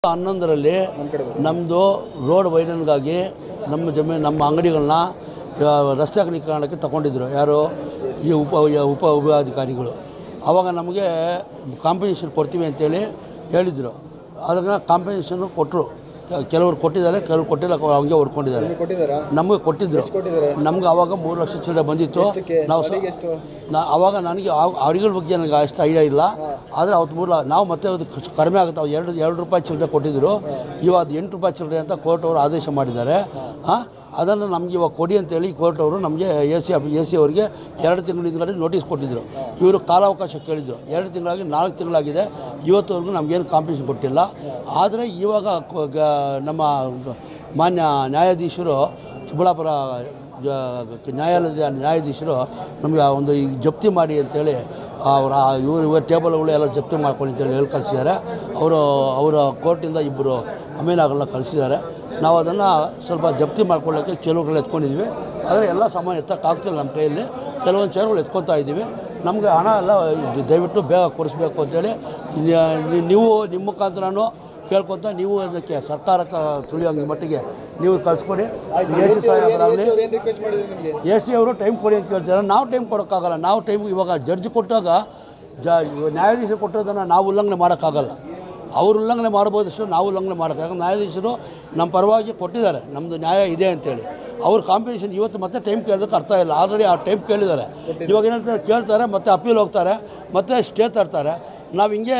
11ರಲ್ಲಿ ನಮ್ಮದು ರೋಡ್ ವೈಡನ್ಗಾಗಿ ನಮ್ಮ ಜಮೀನು ನಮ್ಮ ಅಂಗಡಿಗಳನ್ನ ರಸ್ತೆ ಅಗಲೀಕರಣಕ್ಕೆ ತಗೊಂಡಿದ್ರು ಯಾರು ಈ ಉಪ ಅಧಿಕಾರಿಗಳು. ಆವಾಗ ನಮಗೆ ಕಾಂಪನ್ಸೇಷನ್ ಕೊಡ್ತೀವಿ ಅಂತೇಳಿ ಹೇಳಿದರು. ಅದನ್ನು ಕಾಂಪನ್ಸೇಷನ್ ಕೊಟ್ಟರು. ಕೆಲವರು ಕೊಟ್ಟಿದ್ದಾರೆ, ಕೆಲವರು ಕೊಟ್ಟಿಲ್ಲ, ಹಂಗೆ ಹೊಡ್ಕೊಂಡಿದ್ದಾರೆ. ನಮಗೆ ಕೊಟ್ಟಿದ್ದರು. ನಮ್ಗೆ ಆವಾಗ 3 ಲಕ್ಷ ಚಿಲ್ಲರೆ ಬಂದಿತ್ತು. ನಾವು ಆವಾಗ ನನಗೆ ಅಡಿಗಳ ಬಗ್ಗೆ ನನಗೆ ಅಷ್ಟು ಐಡಿಯಾ ಇಲ್ಲ. ಆದರೆ ಅವತ್ತು ನಾವು ಮತ್ತೆ ಅದು ಕಡಿಮೆ ಆಗುತ್ತೆ. 2 ರೂಪಾಯಿ ಚಿಲ್ಲರೆ ಕೊಟ್ಟಿದ್ದರು. ಇವಾಗ 8 ರೂಪಾಯಿ ಚಿಲ್ಲರೆ ಅಂತ ಕೋರ್ಟ್ ಅವರು ಆದೇಶ ಮಾಡಿದ್ದಾರೆ. ಅದನ್ನು ನಮಗೆ ಇವಾಗ ಕೊಡಿ ಅಂತೇಳಿ ಕೋರ್ಟ್ ಅವರು ನಮಗೆ ಎ ಸಿ ಅವರಿಗೆ 2 ತಿಂಗಳ ಹಿಂದ್ಗಡೆ ನೋಟಿಸ್ ಕೊಟ್ಟಿದ್ದರು. ಇವರು ಕಾಲಾವಕಾಶ ಕೇಳಿದರು. 2 ತಿಂಗಳಾಗಿ 4 ತಿಂಗಳಾಗಿದೆ. ಇವತ್ತುವರೆಗೂ ನಮಗೇನು ಕಾಂಪನ್ಸೇಷನ್ ಕೊಟ್ಟಿಲ್ಲ. ಆದರೆ ಇವಾಗ ನಮ್ಮ ಮಾನ್ಯ ನ್ಯಾಯಾಧೀಶರು, ಚಿಕ್ಕಬಳ್ಳಾಪುರ ನ್ಯಾಯಾಲಯದ ನ್ಯಾಯಾಧೀಶರು ನಮಗೆ ಒಂದು ಈ ಜಪ್ತಿ ಮಾಡಿ ಅಂತೇಳಿ ಇವರು ಟೇಬಲ್ಗಳು ಎಲ್ಲ ಜಪ್ತಿ ಮಾಡ್ಕೊಳ್ಳಿ ಅಂತೇಳಿ ಹೇಳಿ ಕಳಿಸಿದ್ದಾರೆ. ಅವರ ಕೋರ್ಟಿಂದ 2 ಅಮೀನಾಗಳನ್ನ ಕಳಿಸಿದ್ದಾರೆ. ನಾವು ಅದನ್ನು ಸ್ವಲ್ಪ ಜಪ್ತಿ ಮಾಡ್ಕೊಳ್ಳೋಕ್ಕೆ ಚೇರುಗಳು ಎತ್ಕೊಂಡಿದ್ವಿ. ಆದರೆ ಎಲ್ಲ ಸಾಮಾನು ಎತ್ತಕ್ಕಾಗ್ತಿಲ್ಲ ನಮ್ಮ ಕೈಯಲ್ಲಿ. ಕೆಲವೊಂದು ಚೇರುಗಳು ಎತ್ಕೊತಾ ಇದ್ದೀವಿ. ನಮಗೆ ಹಣ ಎಲ್ಲ ದಯವಿಟ್ಟು ಬೇಗ ಕೊಡಿಸ್ಬೇಕು ಅಂತೇಳಿ ನೀವು ನಿಮ್ಮ ಮುಖಾಂತರನೂ ಕೇಳ್ಕೊತ ನೀವು ಅದಕ್ಕೆ ಸರ್ಕಾರಕ್ಕೆ ತಿಳಿಯೋಂಗೆ ಮಟ್ಟಿಗೆ ನೀವು ಕಳಿಸ್ಕೊಡಿ. ಎ ಸಿ ಅವರು ಟೈಮ್ ಕೊಡಿ ಅಂತ ಕೇಳ್ತಾರೆ. ನಾವು ಟೈಮ್ ಕೊಡೋಕ್ಕಾಗಲ್ಲ. ನಾವು ಟೈಮ್ ಇವಾಗ ಜಡ್ಜ್ ಕೊಟ್ಟಾಗ ನ್ಯಾಯಾಧೀಶರು ಕೊಟ್ಟೋದನ್ನು ನಾವು ಉಲ್ಲಂಘನೆ ಮಾಡೋಕ್ಕಾಗಲ್ಲ. ಅವರು ಉಲ್ಲಂಘನೆ ಮಾಡ್ಬೋದಷ್ಟು ನಾವು ಉಲ್ಲಂಘನೆ ಮಾಡೋಕ್ಕೆ. ಯಾಕಂದ್ರೆ ನ್ಯಾಯಾಧೀಶರು ನಮ್ಮ ಪರವಾಗಿ ಕೊಟ್ಟಿದ್ದಾರೆ, ನಮ್ಮದು ನ್ಯಾಯ ಇದೆ ಅಂತೇಳಿ. ಅವ್ರ ಕಾಂಪಿಟೇಷನ್ ಇವತ್ತು ಮತ್ತೆ ಟೈಮ್ ಕೇಳೋದಕ್ಕೆ ಅರ್ಥ ಇಲ್ಲ. ಆಲ್ರೆಡಿ ಆ ಟೈಮ್ ಕೇಳಿದ್ದಾರೆ. ಇವಾಗ ಏನಂತಾರೆ, ಕೇಳ್ತಾರೆ, ಮತ್ತು ಅಪೀಲ್ ಹೋಗ್ತಾರೆ, ಮತ್ತು ಸ್ಟೇ ತರ್ತಾರೆ. ನಾವು ಹಿಂಗೆ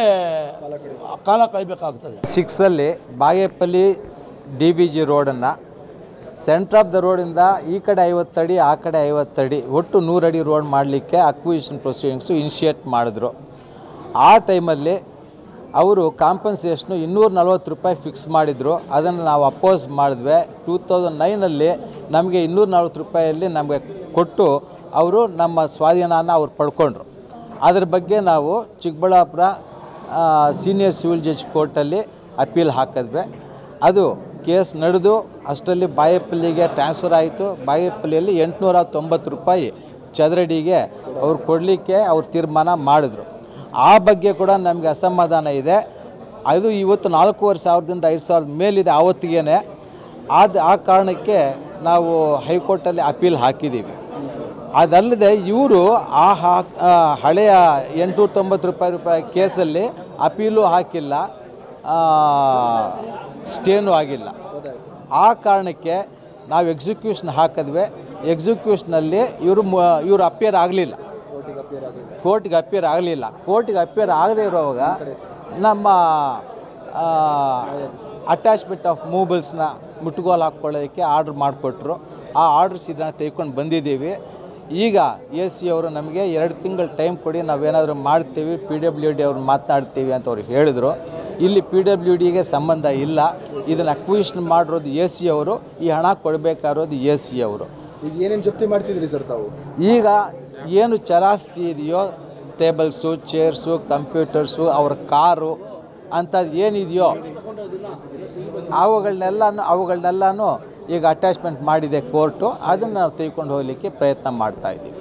ಕಾಲ ಕಳಿಬೇಕಾಗ್ತದೆ. 6 ಬಾಗೇಪಲ್ಲಿ DBG ರೋಡನ್ನು ಸೆಂಟ್ರ್ ಆಫ್ ದ ರೋಡಿಂದ ಈ ಕಡೆ 50 ಅಡಿ, ಆ ಕಡೆ 50 ಅಡಿ, ಒಟ್ಟು 100 ಅಡಿ ರೋಡ್ ಮಾಡಲಿಕ್ಕೆ ಅಕ್ವಿಸಿಷನ್ ಪ್ರೊಸೀಡಿಂಗ್ಸು ಇನಿಷಿಯೇಟ್ ಮಾಡಿದ್ರು. ಆ ಟೈಮಲ್ಲಿ ಅವರು ಕಾಂಪನ್ಸೇಷನು 240 ರೂಪಾಯಿ ಫಿಕ್ಸ್ ಮಾಡಿದರು. ಅದನ್ನು ನಾವು ಅಪೋಸ್ ಮಾಡಿದ್ವಿ. 2009 ನಮಗೆ 240 ರೂಪಾಯಲ್ಲಿ ನಮಗೆ ಕೊಟ್ಟು ಅವರು ನಮ್ಮ ಸ್ವಾಧೀನನ ಅವ್ರು ಪಡ್ಕೊಂಡ್ರು. ಅದರ ಬಗ್ಗೆ ನಾವು ಚಿಕ್ಕಬಳ್ಳಾಪುರ ಸೀನಿಯರ್ ಸಿವಿಲ್ ಜಡ್ಜ್ ಕೋರ್ಟಲ್ಲಿ ಅಪೀಲ್ ಹಾಕಿದ್ವಿ. ಅದು ಕೇಸ್ ನಡೆದು ಅಷ್ಟರಲ್ಲಿ ಬಾಗೇಪಲ್ಲಿಗೆ ಟ್ರಾನ್ಸ್ಫರ್ ಆಯಿತು. ಬಾಗೇಪಲ್ಲಿಯಲ್ಲಿ 890 ರೂಪಾಯಿ ಚದರಡಿಗೆ ಅವ್ರು ಕೊಡಲಿಕ್ಕೆ ಅವ್ರು ತೀರ್ಮಾನ ಮಾಡಿದ್ರು. ಆ ಬಗ್ಗೆ ಕೂಡ ನಮಗೆ ಅಸಮಾಧಾನ ಇದೆ. ಅದು ಇವತ್ತು 4,500ದಿಂದ 5,000 ಮೇಲಿದೆ ಆವತ್ತಿಗೆ. ಆ ಕಾರಣಕ್ಕೆ ನಾವು ಹೈಕೋರ್ಟಲ್ಲಿ ಅಪೀಲ್ ಹಾಕಿದ್ದೀವಿ. ಅದಲ್ಲದೆ ಇವರು ಹಳೆಯ 890 ರೂಪಾಯಿ ಕೇಸಲ್ಲಿ ಅಪೀಲು ಹಾಕಿಲ್ಲ, ಸ್ಟೇನೂ ಆಗಿಲ್ಲ. ಆ ಕಾರಣಕ್ಕೆ ನಾವು ಎಕ್ಸಿಕ್ಯೂಷನ್ ಹಾಕಿದ್ವಿ. ಎಕ್ಸಿಕ್ಯೂಷನಲ್ಲಿ ಇವರು ಅಪಿಯರ್ ಆಗಲಿಲ್ಲ, ಕೋರ್ಟಿಗೆ ಅಪಿಯರ್ ಆಗಲಿಲ್ಲ. ಕೋರ್ಟಿಗೆ ಅಪಿಯರ್ ಆಗದೇ ಇರೋವಾಗ ನಮ್ಮ ಅಟ್ಯಾಚ್ಮೆಂಟ್ ಆಫ್ ಮೂವಬಲ್ಸ್ನ ಮುಟ್ಟುಗೋಲು ಹಾಕ್ಕೊಳ್ಳೋದಕ್ಕೆ ಆರ್ಡ್ರ್ ಮಾಡಿಕೊಟ್ರು. ಆ ಆರ್ಡ್ರ್ಸ್ ಇದನ್ನು ತೆಗೆದುಕೊಂಡು ಬಂದಿದ್ದೀವಿ. ಈಗ AC ಅವರು ನಮಗೆ 2 ತಿಂಗಳು ಟೈಮ್ ಕೊಡಿ, ನಾವೇನಾದರೂ ಮಾಡ್ತೀವಿ, PWD ಅವ್ರು ಮಾತನಾಡ್ತೀವಿ ಅಂತ ಅವ್ರು ಹೇಳಿದರು. ಇಲ್ಲಿ PWDಗೆ ಸಂಬಂಧ ಇಲ್ಲ. ಇದನ್ನು ಅಕ್ವಿಷನ್ ಮಾಡಿರೋದು AC ಅವರು, ಈ ಹಣ ಕೊಡಬೇಕಾಗಿರೋದು AC ಅವರು. ಈಗ ಏನೇನು ಜಪ್ತಿ ಮಾಡ್ತಿದ್ರಿ ಸರ್ ತಾವು? ಈಗ ಏನು ಚರಾಸ್ತಿ ಇದೆಯೋ, ಟೇಬಲ್ಸು, ಚೇರ್ಸು, ಕಂಪ್ಯೂಟರ್ಸು, ಅವ್ರ ಕಾರು ಅಂಥದ್ದು ಏನಿದೆಯೋ ಅವುಗಳನ್ನೆಲ್ಲನೂ ಈಗ ಅಟ್ಯಾಚ್ಮೆಂಟ್ ಮಾಡಿದೆ ಕೋರ್ಟು. ಅದನ್ನು ನಾವು ತೆಗೆದುಕೊಂಡು ಹೋಗಲಿಕ್ಕೆ ಪ್ರಯತ್ನ ಮಾಡ್ತಾಯಿದ್ದೀವಿ.